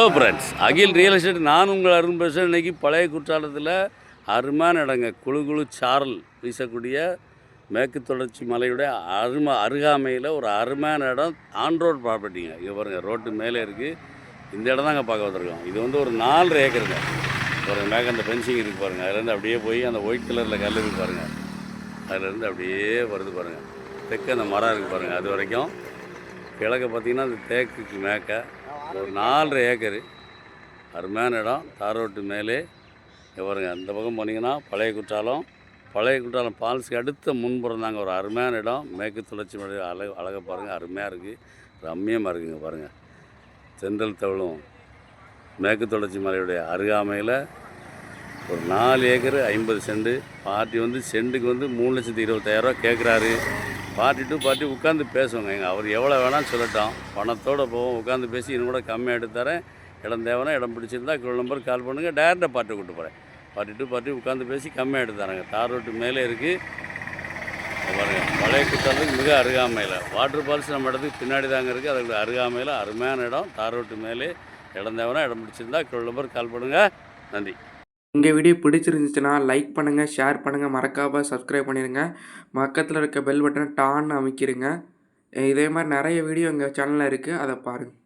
Hello friends, அகில் real estate நான் உங்கள் அருண் பேசுகிறேன். இன்றைக்கி பழைய குற்றாலத்தில் அருமையான இடங்க. குழு குழு சாரல் வீசக்கூடிய மேற்கு தொடர்ச்சி மலையுடைய அருகாமையில் ஒரு அருமையான இடம். ஆன் ரோட் ப்ராப்பர்ட்டிங்க. இங்கே பாருங்கள், ரோட்டு மேலே இருக்குது. இந்த இடம் தாங்க பார்க்க வந்திருக்கோம். இது வந்து ஒரு 4 ஏக்கருங்க. பாருங்கள், மேலே அந்த பென்சிங் இருக்குது பாருங்கள். அதுலேருந்து அப்படியே போய் அந்த ஒயிட் கலரில் கல் இருக்குது பாருங்கள். அதுலேருந்து அப்படியே வருது பாருங்கள். தெற்கு அந்த மரம் இருக்குது பாருங்கள். அது வரைக்கும் கிழக்க பார்த்திங்கன்னா அந்த தேக்குக்கு மேற்க ஒரு 4 ஏக்கரு அருமையான இடம். தாரோட்டு மேலே பாருங்க. அந்த பக்கம் போனீங்கன்னா பழைய குற்றாலம் ஃபால்ஸுக்கு அடுத்த முன்புறம் தாங்க ஒரு அருமையான இடம். மேற்கு தொடர்ச்சி மலை அழகை பாருங்கள், அருமையாக இருக்குது, ரம்மியமாக இருக்குங்க பாருங்கள். தென்றல் தவழும் மேற்கு தொடர்ச்சி மலையுடைய அருகாமையில் ஒரு 4 ஏக்கரு 50 சென்ட். பார்ட்டி வந்து சென்ட்டுக்கு வந்து 3,20,000 கேட்குறாரு. பார்ட்டி டு பார்ட்டி உட்காந்து பேசுவோங்க. அவர் எவ்வளோ வேணாலும் சொல்லட்டோம், பணத்தோடு போவோம், உட்காந்து பேசி இன்னும் கூட கம்மியாக எடுத்து தரேன். இடம் தேவைன்னா, இடம் பிடிச்சிருந்தா நம்பருக்கு கால் பண்ணுங்கள், டேரெக்டாக பார்ட்டி கூப்பிட்டு போகிறேன். பார்ட்டி டு பார்ட்டி உட்காந்து பேசி கம்மியாக எடுத்து தரேங்க. தார் ரோட்டு மேலே இருக்குது பாருங்கள். பழைய குற்றாலத்துக்கு மிக அருகாமையில் வாட்டர் ஃபால்ஸ் நம்ம இடத்துக்கு பின்னாடி தாங்க இருக்குது. அதுக்கு அருகாமையில் அருமையான இடம். தார் ரோட்டு மேலே இடம் தேவைன்னா, இடம் பிடிச்சிருந்தா நம்பருக்கு கால் பண்ணுங்கள். நன்றி. உங்கள் வீடியோ பிடிச்சிருந்துச்சுன்னா லைக் பண்ணுங்கள், ஷேர் பண்ணுங்கள், மறக்காமல் சப்ஸ்கிரைப் பண்ணிடுங்க. பக்கத்தில் இருக்க பெல் பட்டனை டான்னு அமைக்கிடுங்க. இதே மாதிரி நிறைய வீடியோ எங்கள் சேனலில் இருக்குது, அதை பாருங்கள்.